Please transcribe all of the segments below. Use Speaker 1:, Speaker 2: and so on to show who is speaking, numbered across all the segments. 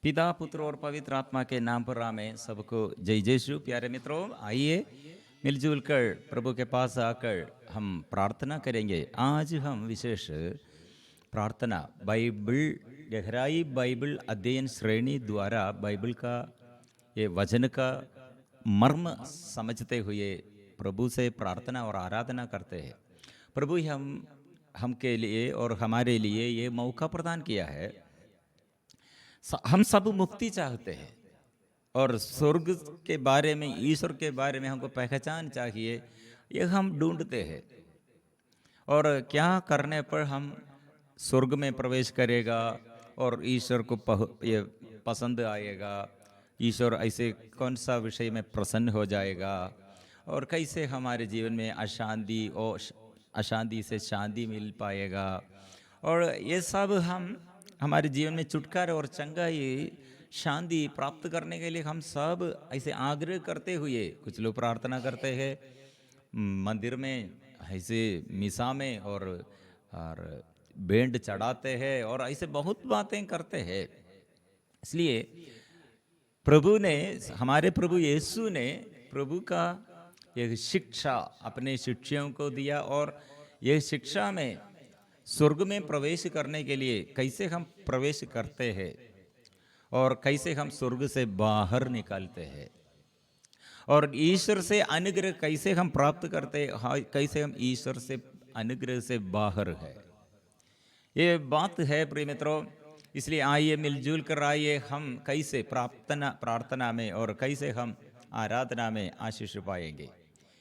Speaker 1: पिता पुत्र और पवित्र आत्मा के नाम पर रामें सबको जय जयशु। प्यारे मित्रों, आइए मिलजुल कर प्रभु के पास आकर हम प्रार्थना करेंगे। आज हम विशेष प्रार्थना बाइबल गहराई बाइबल अध्ययन श्रेणी द्वारा बाइबल का ये वचन का मर्म समझते हुए प्रभु से प्रार्थना और आराधना करते हैं। प्रभु ही हम के लिए और हमारे लिए ये मौका प्रदान किया है। हम सब मुक्ति चाहते हैं और स्वर्ग के बारे में, ईश्वर के बारे में हमको पहचान चाहिए, ये हम ढूंढते हैं। और क्या करने पर हम स्वर्ग में प्रवेश करेगा और ईश्वर को ये पसंद आएगा, ईश्वर ऐसे कौन सा विषय में प्रसन्न हो जाएगा, और कैसे हमारे जीवन में अशांति और अशांति से शांति मिल पाएगा। और ये सब हम हमारे जीवन में छुटकारा और चंगाई शांति प्राप्त करने के लिए हम सब ऐसे आग्रह करते हुए कुछ लोग प्रार्थना करते हैं मंदिर में, ऐसे मिसा में, और बैंड चढ़ाते हैं और ऐसे बहुत बातें करते हैं। इसलिए प्रभु ने, हमारे प्रभु यीशु ने प्रभु का एक शिक्षा अपने शिष्यों को दिया, और यह शिक्षा में स्वर्ग में प्रवेश करने के लिए कैसे हम प्रवेश करते हैं और कैसे हम स्वर्ग से बाहर निकलते हैं, और ईश्वर से अनुग्रह कैसे हम प्राप्त करते हैं, कैसे हम ईश्वर से अनुग्रह से बाहर है, ये बात है प्रिय मित्रों। इसलिए आइए मिलजुल कर आइए हम कैसे प्रार्थना में और कैसे हम आराधना में आशीष पाएंगे।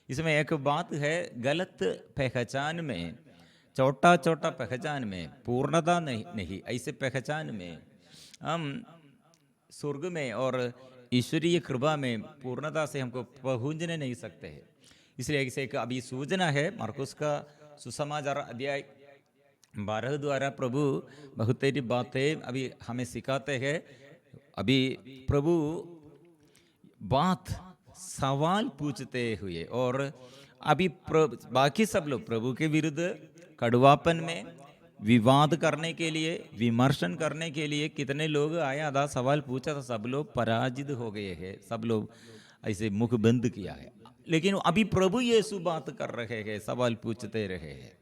Speaker 1: इसमें एक बात है, गलत पहचान में, छोटा छोटा पहचान में पूर्णता नहीं ऐसे पहचान में हम स्वर्ग में और ईश्वरीय कृपा में पूर्णता से हमको पहुंचने नहीं सकते हैं। इसलिए ऐसे एक अभी सूचना है, मार्कुस का सुसमाचार अध्याय 12 द्वारा प्रभु बहुत सारी बातें अभी हमें सिखाते हैं। अभी प्रभु बात सवाल पूछते हुए, और अभी बाकी सब लोग प्रभु के विरुद्ध कड़वापन में विवाद करने के लिए, विमर्शन करने के लिए कितने लोग आया था, सवाल पूछा था, सब लोग पराजित हो गए हैं, सब लोग ऐसे मुख बंद किया है। लेकिन अभी प्रभु यीशु बात कर रहे हैं, सवाल पूछते रहे हैं।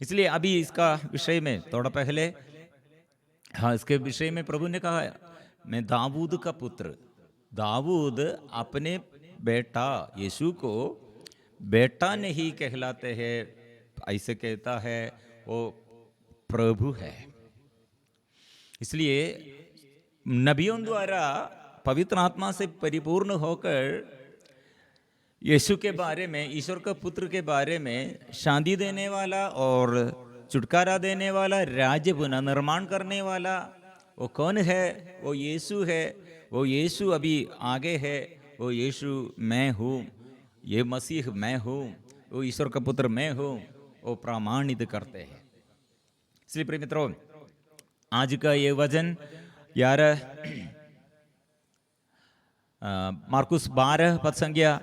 Speaker 1: इसलिए अभी इसका विषय में थोड़ा पहले, हाँ, इसके विषय में प्रभु ने कहा, मैं दाऊद का पुत्र। दाऊद अपने बेटा यीशु को बेटा नहीं कहलाते हैं, ऐसे कहता है वो प्रभु है। इसलिए नबियों द्वारा पवित्र आत्मा से परिपूर्ण होकर यीशु के बारे में, ईश्वर का पुत्र के बारे में, शांति देने वाला और छुटकारा देने वाला, राज्य पुनर्निर्माण करने वाला, वो कौन है? वो यीशु है। वो यीशु अभी आगे है। वो यीशु मैं हूँ, ये मसीह मैं हूँ, वो ईश्वर का पुत्र मैं हूँ, वो प्रमाणित करते हैं। इसलिए प्रिय मित्रों, आज का ये वचन 11 मार्कुस 12 पद संख्या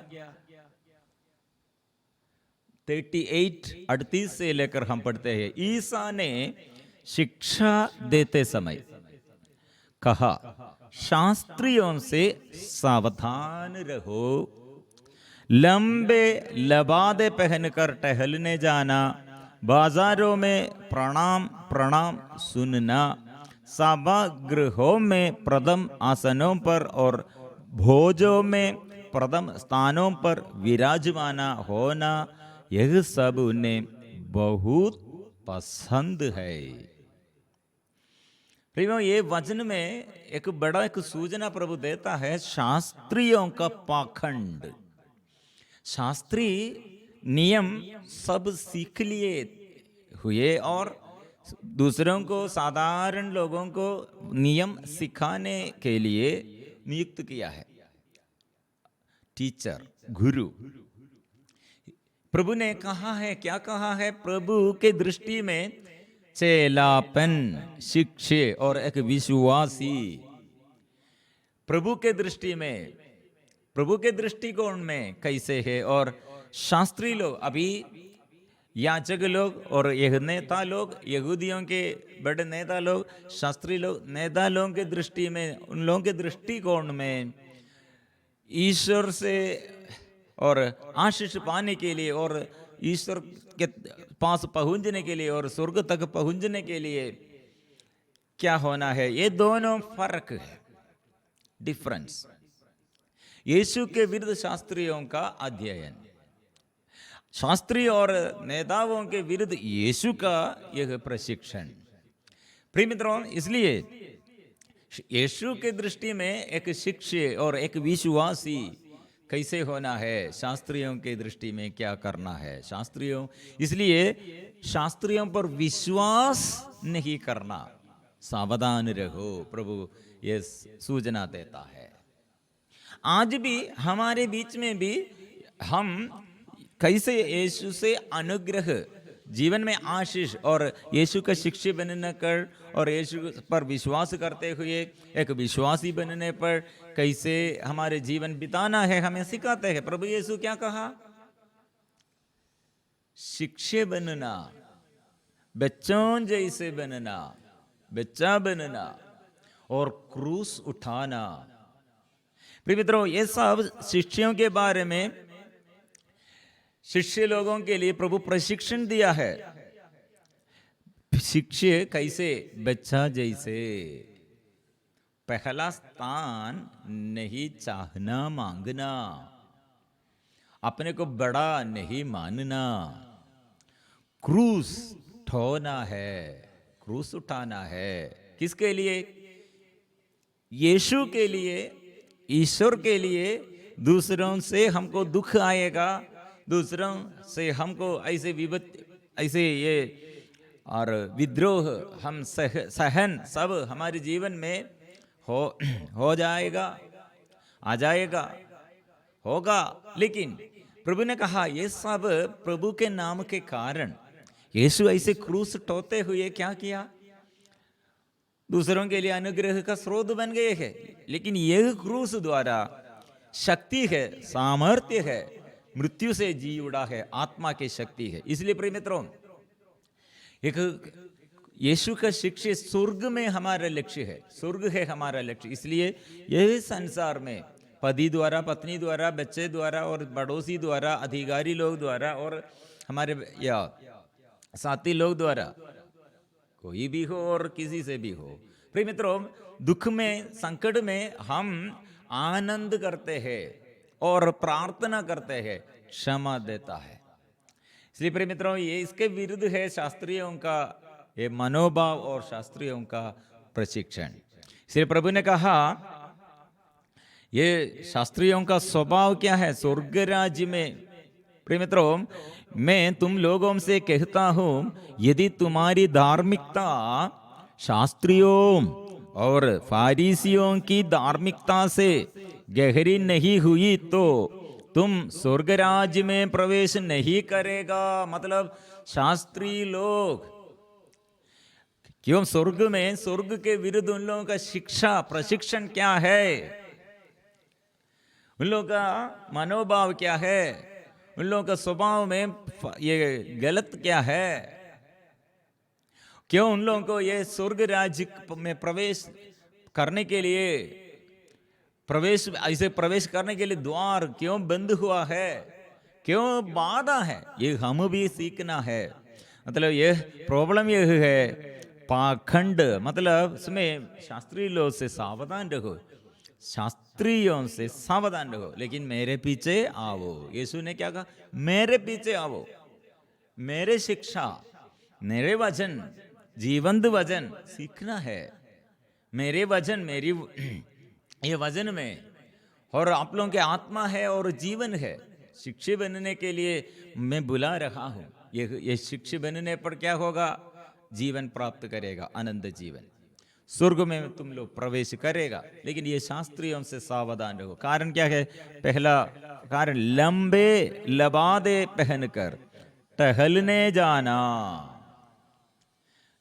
Speaker 1: 38 से लेकर हम पढ़ते हैं। ईसा ने शिक्षा देते समय कहा, शास्त्रियों से सावधान रहो, लंबे लबादे पहनकर टहलने जाना, बाजारों में प्रणाम प्रणाम सुनना, सभागृहों में प्रथम आसनों पर और भोजों में प्रथम स्थानों पर विराजमाना होना, यह सब उन्हें बहुत पसंद है। प्रियो, ये वचन में एक बड़ा एक सूचना प्रभु देता है, शास्त्रियों का पाखंड। शास्त्री नियम सब सीख लिए हुए और दूसरों को, साधारण लोगों को नियम सिखाने के लिए नियुक्त किया है। टीचर, गुरु। प्रभु ने कहा है, क्या कहा है? प्रभु के दृष्टि में चेलापन, शिक्षे और एक विश्वासी, प्रभु के दृष्टि में, प्रभु के दृष्टिकोण में कैसे है। और शास्त्री लोग, अभी याजक लोग और यह नेता लोग, यहूदियों के बड़े नेता लोग, शास्त्री लोग, नेता लोगों के दृष्टि में, उन लोगों के दृष्टिकोण में ईश्वर से और आशीष पाने के लिए और ईश्वर के पास पहुंचने के लिए और स्वर्ग तक पहुंचने के लिए क्या होना है, ये दोनों फर्क है, डिफरेंस। यीशु के विरुद्ध शास्त्रियों का अध्ययन, शास्त्री और नेताओं के विरुद्ध यीशु का यह प्रशिक्षण। प्रिय मित्रों, इसलिए यीशु के दृष्टि में एक शिष्य और एक विश्वासी कैसे होना है, शास्त्रियों के दृष्टि में क्या करना है। शास्त्रियों, इसलिए शास्त्रियों पर विश्वास नहीं करना, सावधान रहो, प्रभु ये सूचना देता है। आज भी हमारे बीच में भी हम कैसे यीशु से अनुग्रह, जीवन में आशीष और यीशु का शिष्य बनने कर और यीशु पर विश्वास करते हुए एक विश्वासी बनने पर कैसे हमारे जीवन बिताना है, हमें सिखाते हैं। प्रभु यीशु क्या कहा? शिष्य बनना, बच्चों जैसे बनना, बच्चा बनना और क्रूस उठाना। प्रिय मित्रों, ये सब शिष्यों के बारे में, शिष्य लोगों के लिए प्रभु प्रशिक्षण दिया है। शिष्य कैसे? बच्चा जैसे। पहला स्थान नहीं चाहना, मांगना, अपने को बड़ा नहीं मानना, क्रूस उठाना है, क्रूस उठाना है। किसके लिए? यीशु के लिए, ईश्वर के लिए। दूसरों से हमको दुख आएगा, दूसरों से हमको ऐसे ये और विद्रोह हम सहन सब हमारे जीवन में हो जाएगा, आ जाएगा, होगा। लेकिन प्रभु ने कहा ये सब प्रभु के नाम के कारण यीशु ऐसे क्रूस टोते हुए क्या किया? दूसरों के लिए अनुग्रह का स्रोत बन गए हैं। लेकिन यह क्रूस द्वारा शक्ति है, सामर्थ्य है, मृत्यु से जी उड़ा है, आत्मा की शक्ति है। इसलिए प्रिय मित्रों, एक यीशु का शिष्य स्वर्ग में हमारा लक्ष्य है, स्वर्ग है हमारा लक्ष्य। इसलिए यह संसार में पति द्वारा, पत्नी द्वारा, बच्चे द्वारा और पड़ोसी द्वारा, अधिकारी लोग द्वारा और हमारे या साथी लोग द्वारा, कोई भी हो और किसी से भी हो, प्रिय मित्रों, दुख में, संकट में हम आनंद करते हैं और प्रार्थना करते हैं, क्षमा देता है। इसलिए प्रिय मित्रों, ये इसके विरुद्ध है शास्त्रियों का ये मनोभाव और शास्त्रियों का प्रशिक्षण। इसलिए प्रभु ने कहा ये शास्त्रियों का स्वभाव क्या है? स्वर्ग राज्य में, प्रिय मित्रों, मैं तुम लोगों से कहता हूं, यदि तुम्हारी धार्मिकता शास्त्रियों और फारिसियों की धार्मिकता से गहरी नहीं हुई तो तुम स्वर्ग राज्य में प्रवेश नहीं करेगा। मतलब शास्त्री लोग क्यों स्वर्ग में, स्वर्ग के विरुद्ध उन लोगों का शिक्षा प्रशिक्षण क्या है, उन लोगों का मनोभाव क्या है, उन लोगों का स्वभाव में ये गलत क्या है, क्यों उन लोगों को ये स्वर्ग राज्य में प्रवेश करने के लिए ऐसे प्रवेश करने के लिए द्वार क्यों बंद हुआ है, क्यों बाधा है, ये हम भी सीखना है। मतलब ये प्रॉब्लम ये है पाखंड, मतलब इसमें शास्त्री लोग से सावधान रहो, शास्त्रियों से सावधान रहो, लेकिन मेरे पीछे आओ। यीशु ने क्या कहा? मेरे पीछे आओ, मेरे शिक्षा, मेरे वचन, जीवंत वचन सीखना है, मेरे वचन, मेरी ये वचन में, और आप लोगों के आत्मा है और जीवन है। शिक्षक बनने के लिए मैं बुला रहा हूं। ये शिक्षक बनने पर क्या होगा? जीवन प्राप्त करेगा, आनंद जीवन, स्वर्ग में तुम लोग प्रवेश करेगा। लेकिन ये शास्त्रियों से सावधान रहो। कारण क्या है? पहला कारण, लंबे लबादे पहनकर टहलने जाना।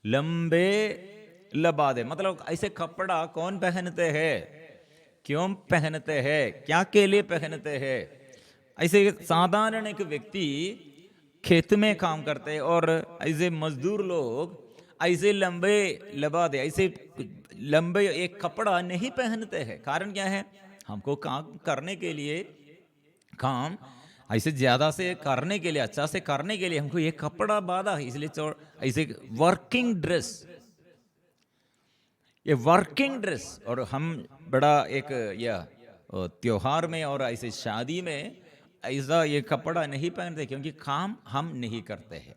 Speaker 1: लंबे लबादे मतलब ऐसे कपड़ा कौन पहनते हैं, क्यों पहनते हैं, क्या के लिए पहनते हैं? ऐसे साधारण एक व्यक्ति खेत में काम करते हैं और ऐसे मजदूर लोग ऐसे लंबे लबादे, ऐसे लंबे एक कपड़ा नहीं पहनते हैं। कारण क्या है? हमको काम करने के लिए, काम ऐसे ज्यादा से करने के लिए, अच्छा से करने के लिए हमको ये कपड़ा बांधा है, इसलिए ऐसे वर्किंग ड्रेस, ये वर्किंग ड्रेस। और हम बड़ा एक या त्योहार में और ऐसे शादी में ऐसा ये कपड़ा नहीं पहनते, क्योंकि काम हम नहीं करते हैं।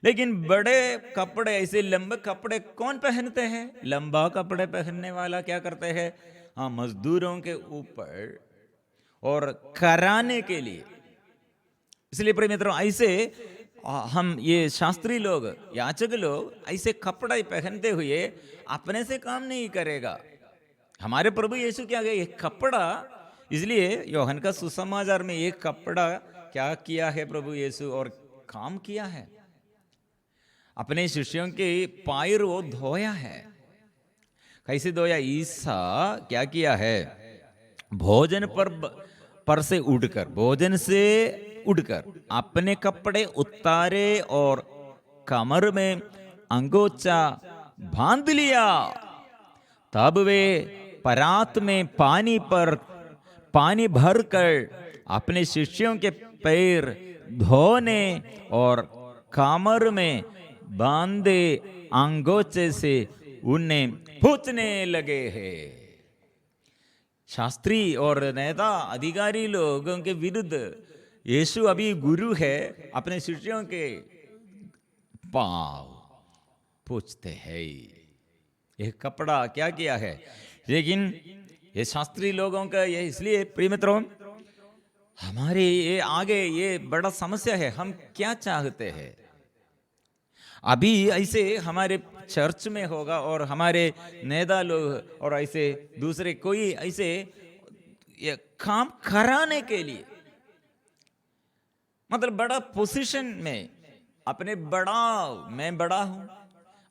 Speaker 1: लेकिन बड़े कपड़े, ऐसे लंबे कपड़े कौन पहनते हैं? लंबा कपड़े पहनने वाला क्या करते हैं? हाँ, मजदूरों के ऊपर और कराने के लिए। इसलिए प्रिय मित्रों, ऐसे हम ये शास्त्री लोग, याचक लोग ऐसे कपड़ा पहनते हुए अपने से काम नहीं करेगा। हमारे प्रभु यीशु क्या गए? एक कपड़ा, इसलिए योहन का सुसमाचार में एक कपड़ा क्या किया है प्रभु यीशु, और काम किया है। अपने शिष्यों के पैर वो धोया है। कैसे धोया? ईसा क्या किया है? भोजन पर से उड़कर, भोजन से उड़कर अपने कपड़े उतारे और कमर में अंगोछा बांध लिया। तब वे परात में पानी भरकर अपने शिष्यों के पैर धोने और कमर में बांधे अंगोछे से उन्हें पूछने लगे हैं। शास्त्री और नेता अधिकारी लोगों के विरुद्ध यीशु अभी गुरु है, अपने शिष्यों के पांव पूछते हैं। यह कपड़ा क्या किया है? लेकिन ये शास्त्री लोगों का ये, इसलिए प्रिय मित्रों, हमारे ये आगे ये बड़ा समस्या है। हम क्या चाहते हैं? अभी ऐसे हमारे चर्च में होगा और हमारे नेता लोग और ऐसे दूसरे कोई ऐसे ये काम कराने के लिए, मतलब बड़ा पोजीशन में, अपने मैं बड़ा हूं,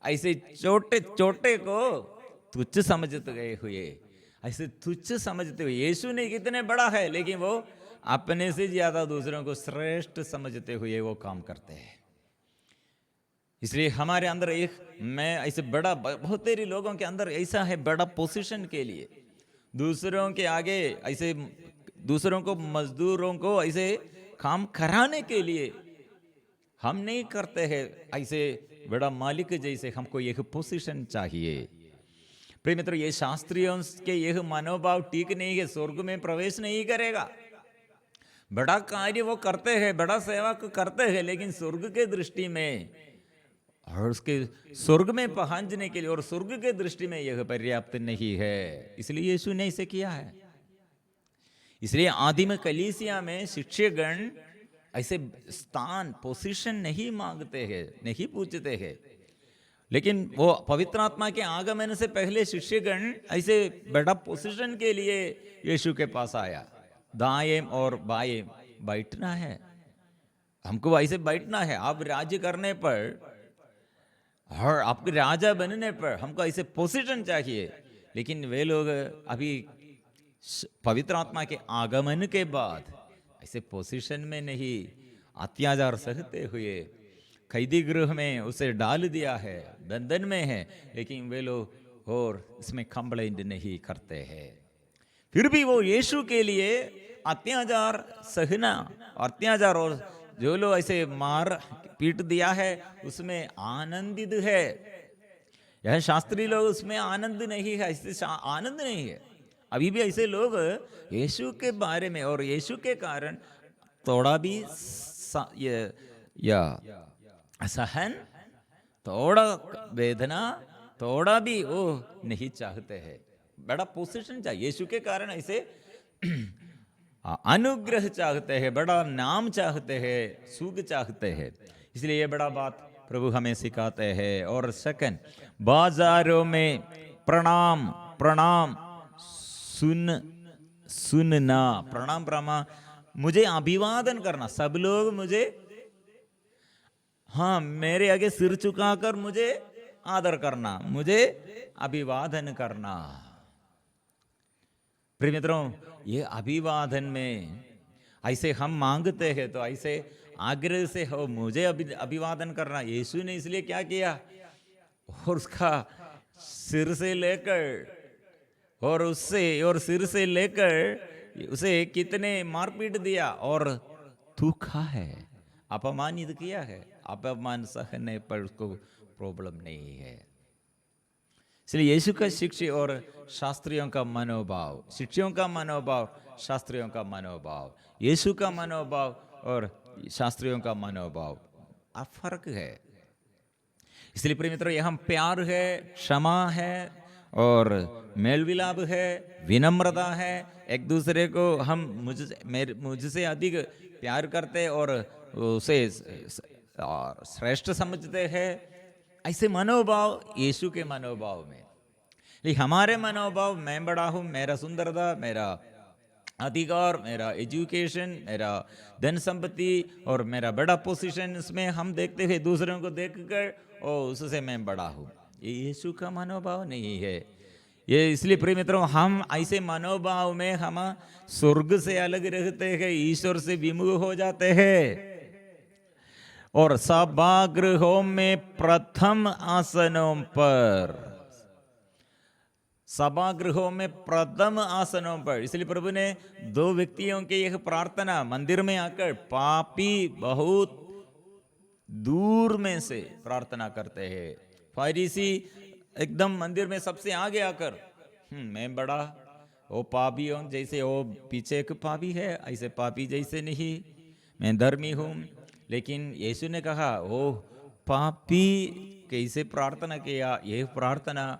Speaker 1: ऐसे छोटे छोटे को तुच्छ समझते गए हुए, ऐसे तुच्छ समझते हुए, यीशु ने कितने बड़ा है, लेकिन वो अपने से ज्यादा दूसरों को श्रेष्ठ समझते हुए वो काम करते हैं। इसलिए हमारे अंदर एक, मैं ऐसे बड़ा, बहुत तेरी लोगों के अंदर ऐसा है, बड़ा पोजीशन के लिए, दूसरों के आगे ऐसे, दूसरों को, मजदूरों को ऐसे काम कराने के लिए हम नहीं करते हैं। ऐसे बड़ा मालिक जैसे हमको यह पोजीशन चाहिए। प्रिय मित्रों, ये शास्त्रियों के यह मनोभाव ठीक नहीं है, स्वर्ग में प्रवेश नहीं करेगा। बड़ा कार्य वो करते हैं, बड़ा सेवा करते हैं, लेकिन स्वर्ग के दृष्टि में और उसके स्वर्ग में पहुंचने के लिए और स्वर्ग के दृष्टि में यह पर्याप्त नहीं है। इसलिए यीशु ने इसे किया है। इसलिए आदिम कलीसिया में शिष्यगण ऐसे स्थान, पोजीशन नहीं मांगते हैं, नहीं पूछते हैं, लेकिन वो पवित्र आत्मा के आगमन से पहले शिष्यगण ऐसे बड़ा पोजीशन के लिए यीशु के पास आया। दाएं और बाएं बैठना है, हमको ऐसे बैठना है। आप राज्य करने पर और आपके राजा बनने पर हमको ऐसे पोजीशन चाहिए, लेकिन वे लोग अभी पवित्र आत्मा के आगमन के बाद ऐसे पोजीशन में नहीं, अत्याचार सहते हुए कैदी गृह में उसे डाल दिया है, बंधन में है, लेकिन वे लोग और इसमें कंप्लेंट नहीं करते हैं। फिर भी वो यीशु के लिए अत्याचार सहना, अत्याचार और जो लोग ऐसे मार पीट दिया है उसमें आनंदित है। यह शास्त्री लोग उसमें आनंद नहीं है, ऐसे आनंद नहीं है। अभी भी ऐसे लोग यीशु के बारे में और यीशु के कारण थोड़ा भी या असहन, थोड़ा वेदना, थोड़ा भी वो नहीं चाहते हैं। बड़ा पोजीशन चाहिए यीशु के कारण, ऐसे अनुग्रह चाहते हैं, बड़ा नाम चाहते हैं, सुख चाहते हैं। इसलिए ये बड़ा बात प्रभु हमें सिखाते हैं। और सेकंड, बाजारों में प्रणाम प्रणाम सुनना, प्रणाम प्रणाम, मुझे अभिवादन करना। सब लोग मुझे, हाँ, मेरे आगे सिर झुकाकर मुझे आदर करना, मुझे अभिवादन करना। प्रिय मित्रों, ये अभिवादन में ऐसे हम मांगते हैं तो ऐसे आग्रह से हो मुझे अभिवादन करना। यीशु ने इसलिए क्या किया, और उसका सिर से लेकर और उससे और सिर से लेकर उसे कितने मारपीट दिया और थूका है, अपमानित किया है। अपमान सहने पर उसको प्रॉब्लम नहीं है। इसलिए यीशु का शिष्य और शास्त्रियों का मनोभाव, शिष्यों का मनोभाव, शास्त्रियों का मनोभाव, यीशु का मनोभाव और शास्त्रियों का मनोभाव अब फर्क है। इसलिए प्रिय मित्रों, यहाँ प्यार है, क्षमा है और मेलविलाप है, विनम्रता है। एक दूसरे को हम मुझसे अधिक प्यार करते और उसे श्रेष्ठ समझते हैं। ऐसे मनोभाव यीशु के मनोभाव में। लेकिन हमारे मनोभाव, मैं बड़ा हूँ, मेरा सुंदरता, मेरा अधिकार, मेरा एजुकेशन, मेरा धन संपत्ति और मेरा बड़ा पोजीशन, इसमें हम देखते हैं दूसरों को देखकर और उससे मैं बड़ा हूँ। ये यीशु का मनोभाव नहीं है ये। इसलिए प्रिय मित्रों, हम ऐसे मनोभाव में हम स्वर्ग से अलग रहते हैं, ईश्वर से विमुख हो जाते हैं। और सभागृहों में प्रथम आसनों पर, सभागृहों में प्रथम आसनों पर। इसलिए प्रभु ने दो व्यक्तियों की यह प्रार्थना मंदिर में आकर, पापी बहुत दूर में से प्रार्थना करते हैं। फरीसी एकदम मंदिर में सबसे आगे आकर, मैं बड़ा, वो पापी हूं जैसे वो पीछे एक पापी है, ऐसे पापी जैसे नहीं, मैं धर्मी हूं। लेकिन यीशु ने कहा, वो पापी कैसे प्रार्थना किया, यह प्रार्थना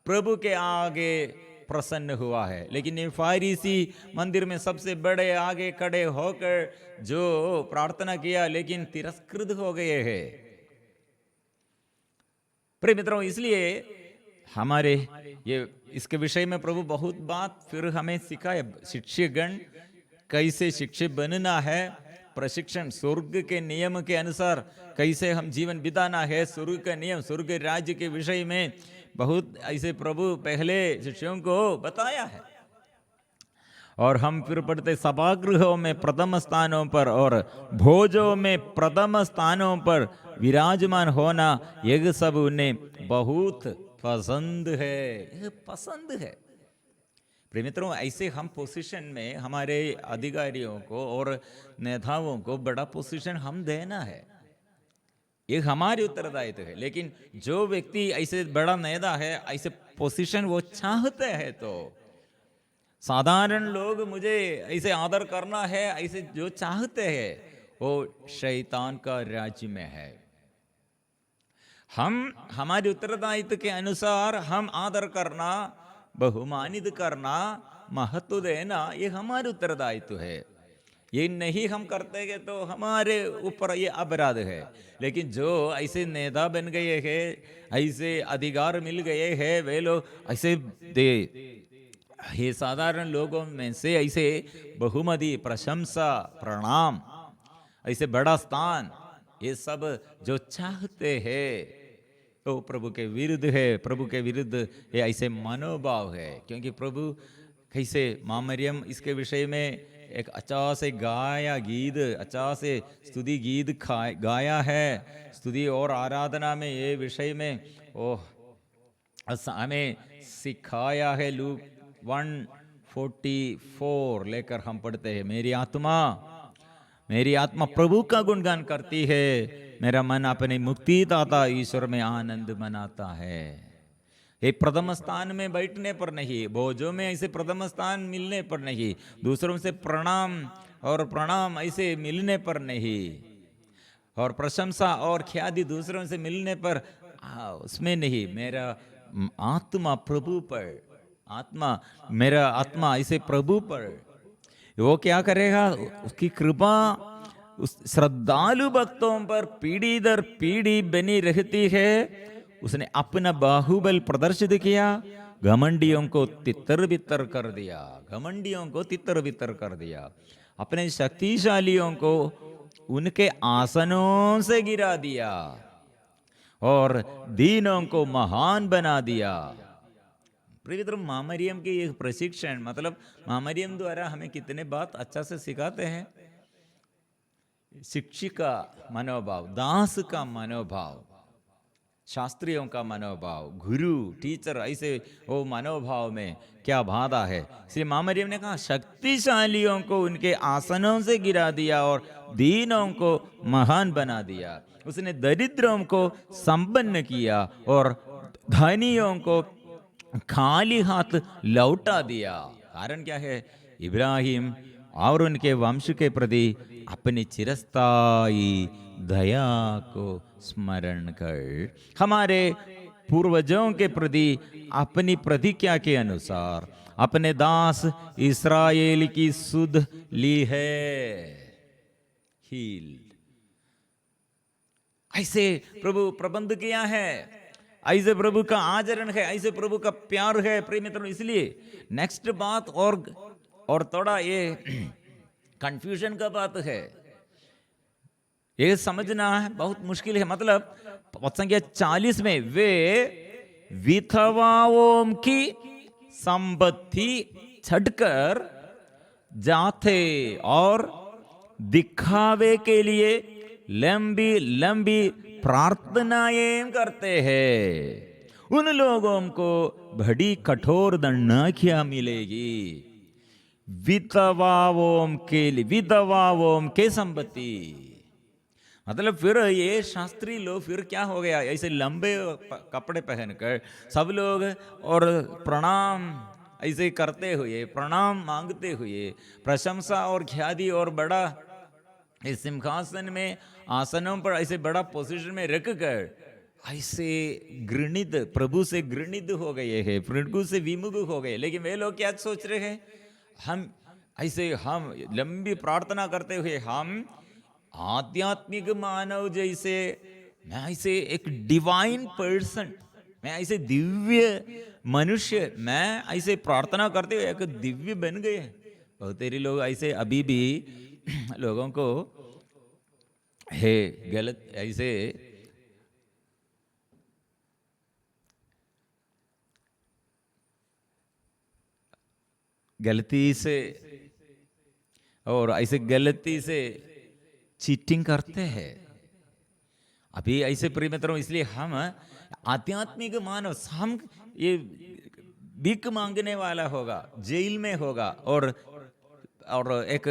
Speaker 1: प्रभु के आगे प्रसन्न हुआ है। लेकिन ये फारिसी मंदिर में सबसे बड़े आगे खड़े होकर जो प्रार्थना किया, लेकिन तिरस्कृत हो गए हैं। प्रिय मित्रों, इसलिए हमारे ये इसके विषय में प्रभु बहुत बात फिर हमें सिखाया। शिष्यगण कैसे शिक्षक बनना है, प्रशिक्षण स्वर्ग के नियम के अनुसार कैसे हम जीवन बिताना है, स्वर्ग का नियम, स्वर्ग राज्य के विषय में बहुत ऐसे प्रभु पहले शिष्यों को बताया है। और हम फिर पढ़ते, सभागृहों में प्रथम स्थानों पर और भोजों में प्रथम स्थानों पर विराजमान होना, यह सब उन्हें बहुत पसंद है। यह पसंद है। प्रिय मित्रों, ऐसे हम पोजीशन में हमारे अधिकारियों को और नेताओं को बड़ा पोजीशन हम देना है, ये हमारी उत्तरदायित्व है। लेकिन जो व्यक्ति ऐसे बड़ा नेता है, ऐसे पोजीशन वो चाहते हैं, तो साधारण लोग मुझे ऐसे आदर करना है, ऐसे जो चाहते हैं, वो शैतान का राज्य में है। हम हमारे उत्तरदायित्व के अनुसार हम आदर करना, बहुमानित करना, महत्व देना, ये हमारे उत्तरदायित्व है। ये नहीं हम करते हैं तो हमारे ऊपर ये अपराध है। लेकिन जो ऐसे नेता बन गए हैं, ऐसे अधिकार मिल गए हैं, वे लोग ऐसे ये साधारण लोगों में से ऐसे बहुमति, प्रशंसा, प्रणाम, ऐसे बड़ा स्थान, ये सब जो चाहते हैं तो प्रभु के विरुद्ध है। प्रभु के विरुद्ध ये ऐसे मनोभाव है। क्योंकि प्रभु कैसे माँ मरियम इसके विषय में एक अच्छा से गाया गीत, अच्छा से स्तुति गीत गाया है। स्तुति और आराधना में ये विषय में ओह हमें सिखाया है। लूक 1:44 लेकर हम पढ़ते हैं, मेरी आत्मा प्रभु का गुणगान करती है, मेरा मन अपने मुक्तिदाता ईश्वर में आनंद मनाता है। ये प्रथम स्थान में बैठने पर नहीं, भोजों में ऐसे प्रथम स्थान मिलने पर नहीं, दूसरों से प्रणाम ऐसे मिलने पर नहीं, और प्रशंसा और ख्याति दूसरों से मिलने पर उसमें नहीं। मेरा आत्मा प्रभु पर, मेरा आत्मा ऐसे प्रभु पर, वो क्या करेगा, उसकी कृपा उस श्रद्धालु भक्तों पर पीढ़ी दर पीढ़ी बनी रहती है। उसने अपना बाहुबल प्रदर्शित किया, घमंडियों को तितर बितर कर दिया, घमंडियों को तितर बितर कर दिया, अपने शक्तिशालियों को उनके आसनों से गिरा दिया और दीनों को महान बना दिया। माँ मरियम के ये प्रशिक्षण, मतलब माँ मरियम द्वारा हमें कितने बात अच्छा से सिखाते हैं। शिक्षक का मनोभाव, दास का मनोभाव, शास्त्रियों का मनोभाव, गुरु टीचर, ऐसे वो मनोभाव में क्या बाधा है। इसलिए माँ मरियम ने कहा शक्तिशालियों को उनके आसनों से गिरा दिया और दीनों को महान बना दिया। उसने दरिद्रों को संपन्न किया और धनियों को खाली हाथ लौटा दिया। कारण क्या है? इब्राहिम और उनके वंश के प्रति अपनी चिरस्थायी दया को स्मरण कर हमारे पूर्वजों के प्रति अपनी प्रतिज्ञा के अनुसार अपने दास इस्राएल की सुध ली है। हील्ड, ऐसे प्रभु प्रबंध किया है, ऐसे प्रभु का आचरण है, ऐसे प्रभु का प्यार है प्रिय मित्रों। इसलिए नेक्स्ट बात और थोड़ा ये कंफ्यूजन का बात है, ये समझना बहुत मुश्किल है। मतलब संख्या 40 में वे विधवाओं की संपत्ति छटकर जाते और दिखावे के लिए लंबी लंबी प्रार्थनाएं करते हैं। उन लोगों को बड़ी कठोर दंडना मिलेगी। विधवाओं के संपत्ति, मतलब फिर ये शास्त्री लोग फिर क्या हो गया, ऐसे लंबे कपड़े पहनकर सब लोग और प्रणाम ऐसे करते हुए, प्रणाम मांगते हुए, प्रशंसा और ख्याति और बड़ा इस सिंहासन में आसनों पर ऐसे बड़ा पोजीशन में रख कर ऐसे घृणित, प्रभु से घृणित हो गए हैं, प्रभु से विमुख हो गए। लेकिन वे लोग क्या सोच रहे हैं? हम लंबी प्रार्थना करते हुए हम आध्यात्मिक मानव जैसे, मैं ऐसे एक डिवाइन पर्सन, मैं ऐसे दिव्य मनुष्य, मैं ऐसे प्रार्थना करते हुए एक दिव्य बन गए। बहुत तेरी लोग ऐसे अभी भी लोगों को है गलत, ऐसे गलती से और ऐसे गलती से चीटिंग करते हैं अभी ऐसे प्रिय मित्रों। इसलिए हम आध्यात्मिक मानव, हम ये भीख मांगने वाला होगा, जेल में होगा, और एक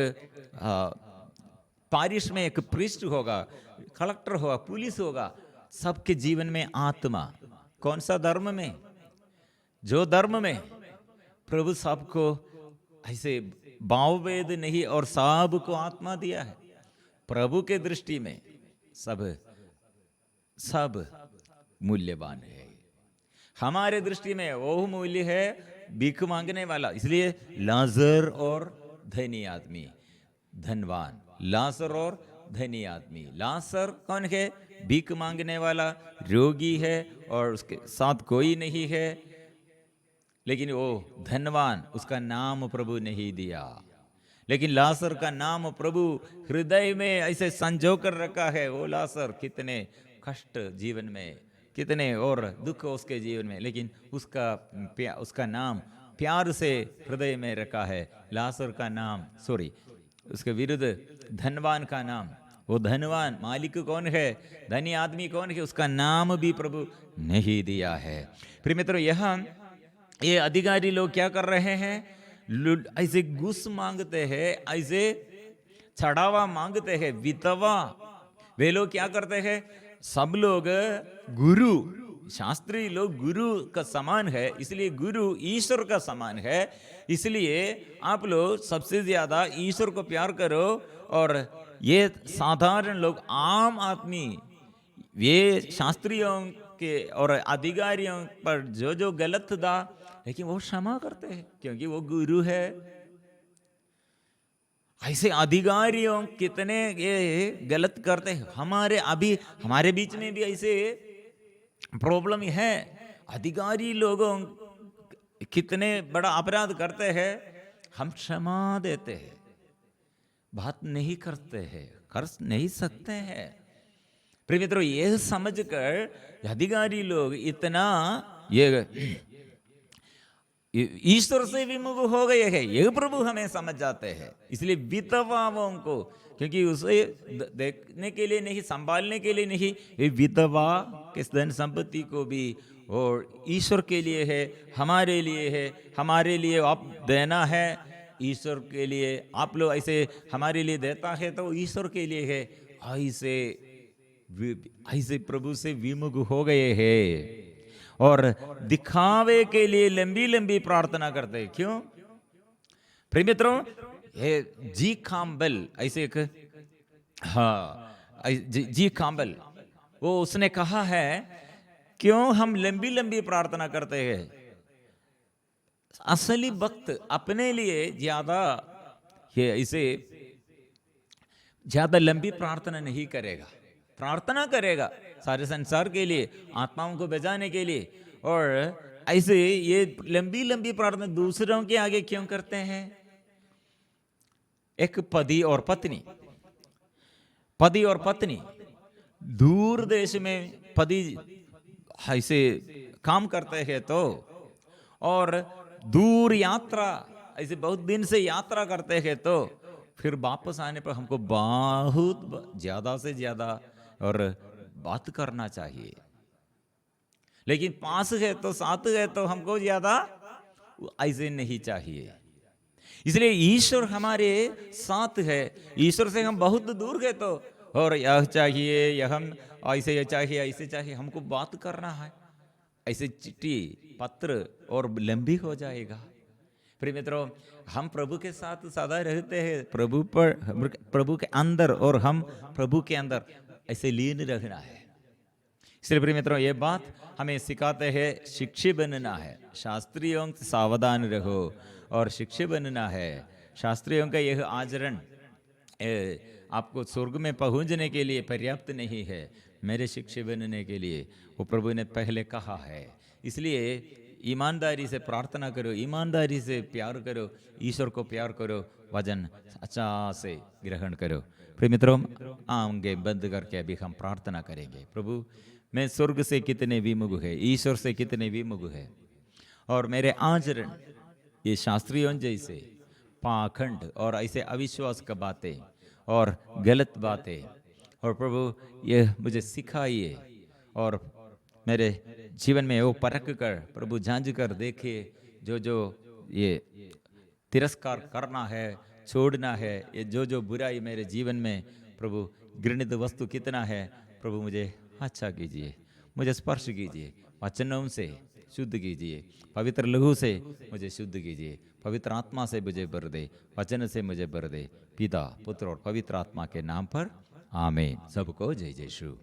Speaker 1: पारिश में एक प्रीस्ट होगा, कलेक्टर होगा, पुलिस होगा, सबके जीवन में आत्मा। कौन सा धर्म में? जो धर्म में प्रभु सबको ऐसे भावभेद नहीं और सबको आत्मा दिया है। प्रभु के दृष्टि में सब मूल्यवान है। हमारे दृष्टि में वो मूल्य है भीख मांगने वाला। इसलिए लाजर और धनी आदमी, धनवान, लाजर और धनी आदमी। लाजर कौन है? भीख मांगने वाला, रोगी है और उसके साथ कोई नहीं है। लेकिन वो धनवान, उसका नाम प्रभु नहीं दिया। लेकिन लाजर का नाम प्रभु हृदय में ऐसे संजो कर रखा है। वो लाजर कितने कष्ट जीवन में, कितने और दुख उसके जीवन में, लेकिन उसका नाम प्यार से हृदय में रखा है। लाजर का नाम, उसके विरुद्ध धनवान का नाम। वो धनवान मालिक कौन है, धनी आदमी कौन है, उसका नाम भी प्रभु नहीं दिया है। फिर मित्रों, यहाँ ये अधिकारी लोग क्या कर रहे हैं? ऐसे घूस मांगते हैं, ऐसे चढ़ावा मांगते हैं। विधवा, वे लोग क्या करते हैं? सब लोग गुरु, शास्त्री लोग गुरु का समान है, इसलिए गुरु ईश्वर का समान है। इसलिए आप लोग सबसे ज्यादा ईश्वर को प्यार करो। और ये साधारण लोग, आम आदमी, ये शास्त्रियों के और अधिकारियों पर जो गलत था, लेकिन वो क्षमा करते हैं क्योंकि वो गुरु है। ऐसे अधिकारियों कितने ये गलत करते हैं। हमारे बीच में भी ऐसे प्रॉब्लम है। अधिकारी लोगों कितने बड़ा अपराध करते हैं, हम क्षमा देते हैं, बात नहीं करते हैं, कर नहीं सकते हैं। प्रिय मित्रों, ये समझकर अधिकारी लोग इतना ये ईश्वर से विमुख हो गए हैं, यह प्रभु हमें समझ जाते हैं। इसलिए विधवाओं को, क्योंकि उसे देखने के लिए नहीं, संभालने के लिए नहीं, ये विधवा के धन संपत्ति को भी और ईश्वर के लिए है, हमारे लिए है। हमारे लिए आप देना है, ईश्वर के लिए आप लोग ऐसे हमारे लिए देता है तो ईश्वर के लिए है। ऐसे ऐसे प्रभु से विमुख हो गए हैं और दिखावे के लिए लंबी लंबी प्रार्थना करते हैं। क्यों प्रिय मित्रों? ये जी काम्बल ऐसे एक, हाँ जी काम्बल, वो उसने कहा है क्यों हम लंबी लंबी प्रार्थना करते हैं? असली वक्त अपने लिए ज्यादा, ये इसे ज्यादा लंबी प्रार्थना नहीं करेगा, प्रार्थना करेगा सारे संसार के लिए, आत्माओं को बचाने के लिए। और ऐसे ये लंबी लंबी प्रार्थना दूसरों के आगे क्यों करते हैं? एक पति और पत्नी, पति और पत्नी दूर देश में पति ऐसे काम करते हैं तो, और दूर यात्रा ऐसे बहुत दिन से यात्रा करते हैं तो, फिर वापस आने पर हमको बहुत ज्यादा से ज्यादा और बात करना चाहिए। लेकिन पास है तो, साथ है तो हमको ज्यादा ऐसे नहीं चाहिए। इसलिए ईश्वर हमारे साथ है, ईश्वर से हम बहुत दूर गए तो, और यह चाहिए, यह हम ऐसे, यह चाहिए, ऐसे चाहिए, हमको बात करना है, ऐसे चिट्ठी पत्र और लंबी हो जाएगा। प्रिय मित्रों, हम प्रभु के साथ सदा रहते हैं, प्रभु पर, प्रभु के अंदर, और हम प्रभु के अंदर ऐसे लीन रहना है। इसलिए प्रिय मित्रों, ये बात हमें सिखाते हैं, शिक्षी बनना है, शास्त्रियों से सावधान रहो और शिक्षी बनना है। शास्त्रियों का यह आचरण आपको स्वर्ग में पहुंचने के लिए पर्याप्त नहीं है, मेरे शिक्षी बनने के लिए वो प्रभु ने पहले कहा है। इसलिए ईमानदारी से प्रार्थना करो, ईमानदारी से प्यार करो, ईश्वर को प्यार करो, वचन अच्छा से ग्रहण करो। प्रिय मित्रों, आंखें बंद करके अभी हम प्रार्थना करेंगे। प्रभु, मैं स्वर्ग से कितने विमुख है, ईश्वर से कितने विमुख है, और मेरे आचरण ये शास्त्रियों जैसे पाखंड और ऐसे अविश्वास का बातें और गलत बातें, और प्रभु ये मुझे सिखाइए, और मेरे जीवन में वो परख कर प्रभु जांच कर देखिए, जो जो ये तिरस्कार करना है, छोड़ना है, ये जो जो बुराई मेरे जीवन में प्रभु घृणित वस्तु कितना है, प्रभु मुझे अच्छा कीजिए, मुझे स्पर्श कीजिए, वचनों से शुद्ध कीजिए, पवित्र लहू से मुझे शुद्ध कीजिए, पवित्र आत्मा से मुझे भर दे, वचन से मुझे भर दे, पिता पुत्र और पवित्र आत्मा के नाम पर आमीन। सबको जय जय यीशु।